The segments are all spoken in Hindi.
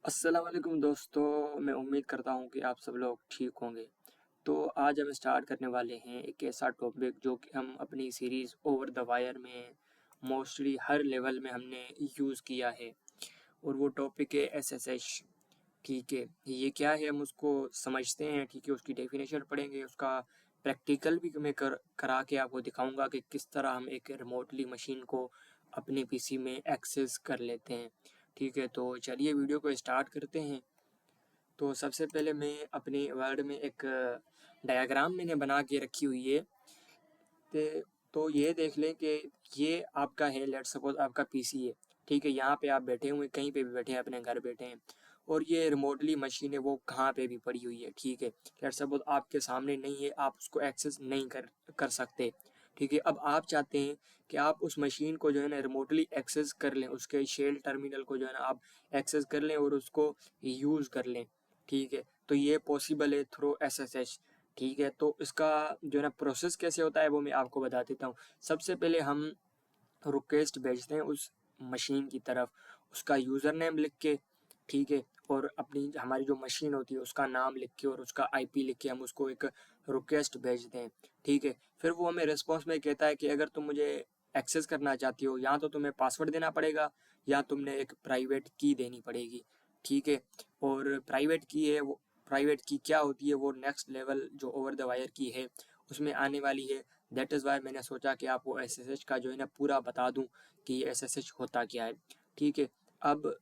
अस्सलाम वालेकुम दोस्तों, मैं उम्मीद करता हूँ कि आप सब लोग ठीक होंगे। तो आज हम स्टार्ट करने वाले हैं एक ऐसा टॉपिक जो कि हम अपनी सीरीज़ ओवर द वायर में मोस्टली हर लेवल में हमने यूज़ किया है, और वो टॉपिक है एसएसएच। ठीक है, ये क्या है हम उसको समझते हैं। ठीक है, उसकी डेफिनेशन पढ़ेंगे, उसका प्रैक्टिकल भी मैं करा के आपको दिखाऊंगा कि किस तरह हम एक रिमोटली मशीन को अपने पीसी में एक्सेस कर लेते हैं। ठीक है, तो चलिए वीडियो को स्टार्ट करते हैं। तो सबसे पहले मैं अपने वर्ड में एक डायग्राम मैंने बना के रखी हुई है। तो ये देख लें कि ये आपका है, लेट्स सपोज आपका पीसी है। ठीक है, यहाँ पे आप बैठे हुए कहीं पे भी बैठे हैं, अपने घर बैठे हैं, और ये रिमोटली मशीन है वो कहाँ पे भी पड़ी हुई है। ठीक है, लेट्स सपोज आपके सामने नहीं है, आप उसको एक्सेस नहीं कर सकते। ठीक है, अब आप चाहते हैं कि आप उस मशीन को जो है ना रिमोटली एक्सेस कर लें, उसके शेल टर्मिनल को जो है ना आप एक्सेस कर लें और उसको यूज़ कर लें। ठीक है, तो ये पॉसिबल है थ्रू एसएसएच। ठीक है, तो इसका जो है ना प्रोसेस कैसे होता है वो मैं आपको बता देता हूँ। सबसे पहले हम रिक्वेस्ट भेजते हैं उस मशीन की तरफ, उसका यूज़र नेम लिख के। ठीक है, और अपनी हमारी जो मशीन होती है उसका नाम लिख के और उसका आईपी लिख के हम उसको एक रिक्वेस्ट भेजते हैं। ठीक है, फिर वो हमें रिस्पॉन्स में कहता है कि अगर तुम मुझे एक्सेस करना चाहती हो, या तो तुम्हें पासवर्ड देना पड़ेगा या तुमने एक प्राइवेट की देनी पड़ेगी। ठीक है, और प्राइवेट की है वो, प्राइवेट की क्या होती है, वो नेक्स्ट लेवल जो ओवर द वायर की है उसमें आने वाली है। दैट इज़ वाई मैंने सोचा कि आपको एसएसएच का जो है ना पूरा बता दूं कि ये एसएसएच होता क्या है। ठीक है, अब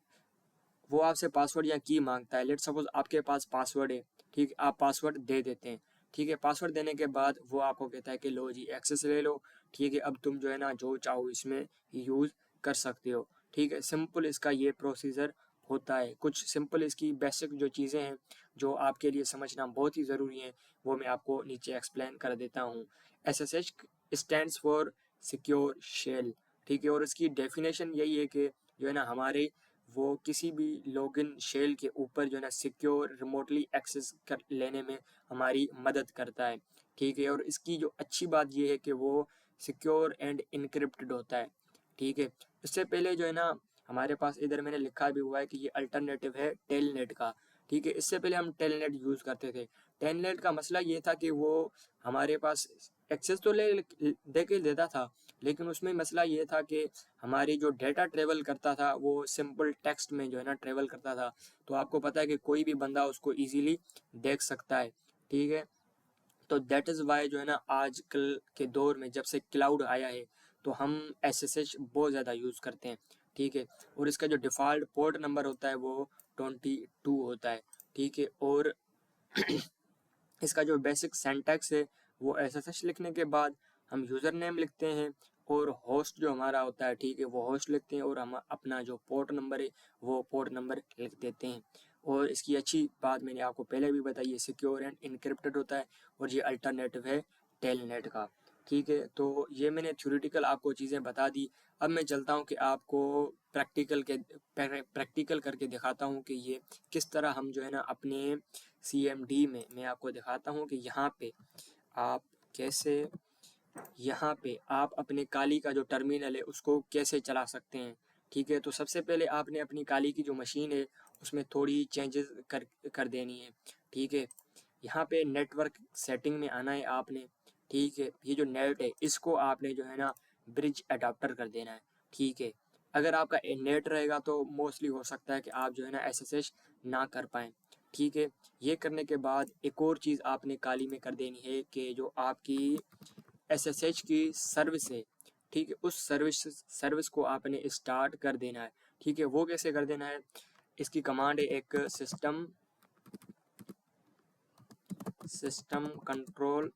वो आपसे पासवर्ड या की मांगता है। लेट सपोज आपके पास पासवर्ड है। ठीक है, आप पासवर्ड दे देते हैं। ठीक है, पासवर्ड देने के बाद वो आपको कहता है कि लो जी एक्सेस ले लो। ठीक है, अब तुम जो है ना जो चाहो इसमें यूज़ कर सकते हो। ठीक है, सिंपल इसका ये प्रोसीजर होता है। कुछ सिंपल इसकी बेसिक जो चीज़ें हैं जो आपके लिए समझना बहुत ही ज़रूरी हैं, वो मैं आपको नीचे एक्सप्लेन कर देता हूँ। SSH stands for secure shell. ठीक है, और इसकी डेफिनेशन यही है कि जो है ना हमारे वो किसी भी लॉगिन शेल के ऊपर जो है ना सिक्योर रिमोटली एक्सेस कर लेने में हमारी मदद करता है। ठीक है, और इसकी जो अच्छी बात ये है कि वो सिक्योर एंड इनक्रिप्टेड होता है। ठीक है, इससे पहले जो है ना हमारे पास इधर मैंने लिखा भी हुआ है कि ये अल्टरनेटिव है टेलनेट का। ठीक है, इससे पहले हम टेलनेट यूज़ करते थे। टेलनेट का मसला ये था कि वो हमारे पास एक्सेस तो ले दे के देता था, लेकिन उसमें मसला ये था कि हमारी जो डेटा ट्रेवल करता था वो सिंपल टेक्स्ट में जो है ना ट्रेवल करता था। तो आपको पता है कि कोई भी बंदा उसको इजीली देख सकता है। ठीक है, तो दैट इज़ वाई जो है ना आजकल के दौर में जब से क्लाउड आया है तो हम एसएसएच बहुत ज़्यादा यूज़ करते हैं। ठीक है, और इसका जो डिफ़ॉल्ट पोर्ट नंबर होता है वो 22 होता है। ठीक है, और इसका जो बेसिक सिंटैक्स है वो एसएसएच लिखने के बाद हम यूज़र नेम लिखते हैं और होस्ट जो हमारा होता है, ठीक है, वो होस्ट लिखते हैं, और हम अपना जो पोर्ट नंबर है वो पोर्ट नंबर लिख देते हैं। और इसकी अच्छी बात मैंने आपको पहले भी बताई है, सिक्योर एंड इनक्रिप्टेड होता है, और ये अल्टरनेटिव है टेलनेट का। ठीक है, तो ये मैंने थ्योरेटिकल आपको चीज़ें बता दी। अब मैं चलता हूँ कि आपको प्रैक्टिकल करके दिखाता हूँ कि ये किस तरह हम जो है ना अपने CMD में मैं आपको दिखाता हूँ कि आप कैसे यहाँ पे आप अपने काली का जो टर्मिनल है उसको कैसे चला सकते हैं। ठीक है, तो सबसे पहले आपने अपनी काली की जो मशीन है उसमें थोड़ी चेंजेस कर देनी है। ठीक है, यहाँ पे नेटवर्क सेटिंग में आना है आपने। ठीक है, ये जो नेट है इसको आपने जो है ना ब्रिज अडाप्टर कर देना है। ठीक है, अगर आपका नेट रहेगा तो मोस्टली हो सकता है कि आप जो है ना एसएसएच ना कर पाएँ। ठीक है, ये करने के बाद एक और चीज़ आपने काली में कर देनी है कि जो आपकी एसएसएच की सर्विस है, ठीक है, उस सर्विस को आपने स्टार्ट कर देना है। ठीक है, वो कैसे कर देना है, इसकी कमांड है एक सिस्टम कंट्रोल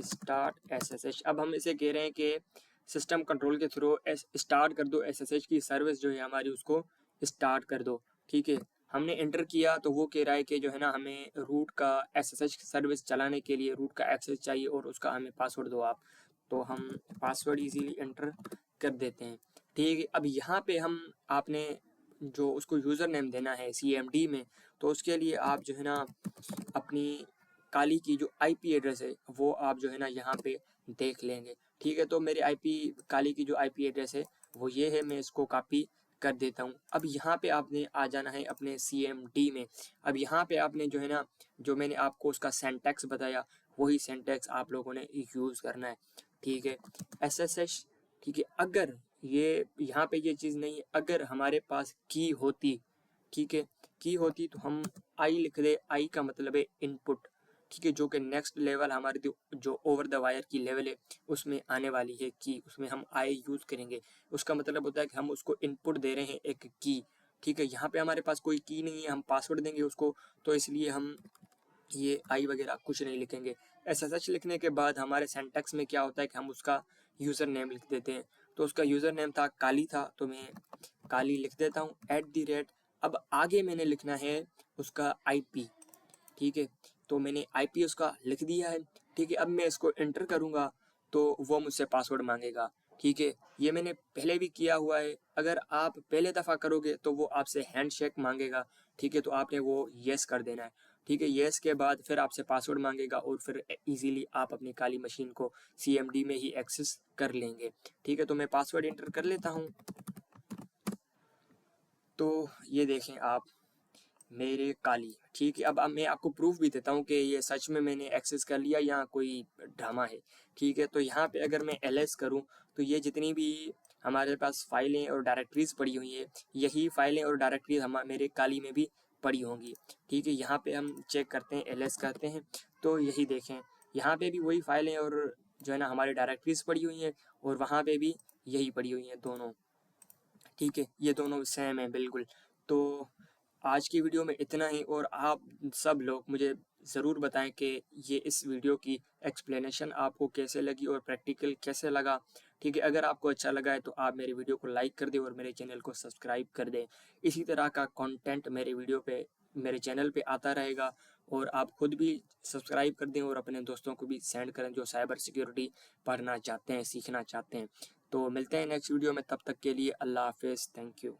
स्टार्ट एसएसएच। अब हम इसे कह रहे हैं कि सिस्टम कंट्रोल के थ्रू स्टार्ट कर दो एसएसएच की सर्विस जो है हमारी, उसको स्टार्ट कर दो। ठीक है, हमने एंटर किया तो वो कह रहा है कि जो है ना हमें रूट का एसएसएच सर्विस चलाने के लिए रूट का एक्सेस चाहिए और उसका हमें पासवर्ड दो आप। तो हम पासवर्ड इजीली एंटर कर देते हैं। ठीक है, अब यहाँ पे हम आपने जो उसको यूज़र नेम देना है CMD में, तो उसके लिए आप जो है ना अपनी काली की जो IP एड्रेस है वो आप जो है ना यहाँ पे देख लेंगे। ठीक है, तो मेरे काली की जो IP एड्रेस है वो ये है, मैं इसको कॉपी कर देता हूँ। अब यहाँ पे आपने आ जाना है अपने CMD में। अब यहाँ पे आपने जो है ना, जो मैंने आपको उसका सिंटैक्स बताया वही सिंटैक्स आप लोगों ने यूज़ करना है, ठीक है। SSH, ठीक है। अगर ये यहाँ पे ये चीज़ नहीं है, अगर हमारे पास की होती, ठीक है, की होती तो हम आई लिख दे। आई का मतलब है इनपुट, ठीक है, जो कि नेक्स्ट लेवल हमारी जो ओवर द वायर की लेवल है उसमें आने वाली है की, उसमें हम आई यूज़ करेंगे। उसका मतलब होता है कि हम उसको इनपुट दे रहे हैं एक की, ठीक है। यहाँ पे हमारे पास कोई की नहीं है, हम पासवर्ड देंगे उसको, तो इसलिए हम ये आई वगैरह कुछ नहीं लिखेंगे। SSH लिखने के बाद हमारे सिंटैक्स में क्या होता है कि हम उसका यूज़र नेम लिख देते हैं। तो उसका यूज़र नेम था काली था, तो मैं काली लिख देता हूँ @ अब आगे मैंने लिखना है उसका IP, ठीक है। तो मैंने IP उसका लिख दिया है, ठीक है। अब मैं इसको एंटर करूँगा तो वो मुझसे पासवर्ड मांगेगा, ठीक है। ये मैंने पहले भी किया हुआ है। अगर आप पहले दफ़ा करोगे तो वो आपसे हैंडशेक मांगेगा, ठीक है, तो आपने वो येस कर देना है, ठीक है। येस के बाद फिर आपसे पासवर्ड मांगेगा और फिर इजीली आप अपनी काली मशीन को CMD में ही एक्सेस कर लेंगे, ठीक है। तो मैं पासवर्ड एंटर कर लेता हूँ। तो ये देखें आप मेरे काली, ठीक है। अब मैं आपको प्रूफ भी देता हूँ कि ये सच में मैंने एक्सेस कर लिया या कोई ड्रामा है, ठीक है। तो यहाँ पे अगर मैं LS करूँ तो ये जितनी भी हमारे पास फाइलें और डायरेक्टरीज पड़ी हुई है, यही फाइलें और डायरेक्टरीज हम मेरे काली में भी पड़ी होंगी, ठीक है। यहाँ पे हम चेक करते हैं, LS करते हैं, तो यही देखें यहाँ पे भी वही फाइलें और जो है ना हमारी डायरेक्टरीज पड़ी हुई हैं, और वहाँ पे भी यही पड़ी हुई हैं दोनों, ठीक है। ये दोनों सेम है बिल्कुल। तो आज की वीडियो में इतना ही, और आप सब लोग मुझे ज़रूर बताएं कि ये इस वीडियो की एक्सप्लेनेशन आपको कैसे लगी और प्रैक्टिकल कैसे लगा, ठीक है। अगर आपको अच्छा लगा है तो आप मेरी वीडियो को लाइक कर दें और मेरे चैनल को सब्सक्राइब कर दें। इसी तरह का कंटेंट मेरे वीडियो पे, मेरे चैनल पे आता रहेगा, और आप खुद भी सब्सक्राइब कर दें और अपने दोस्तों को भी सेंड करें जो साइबर सिक्योरिटी पढ़ना चाहते हैं, सीखना चाहते हैं। तो मिलते हैं नेक्स्ट वीडियो में, तब तक के लिए अल्लाह हाफिज़, थैंक यू।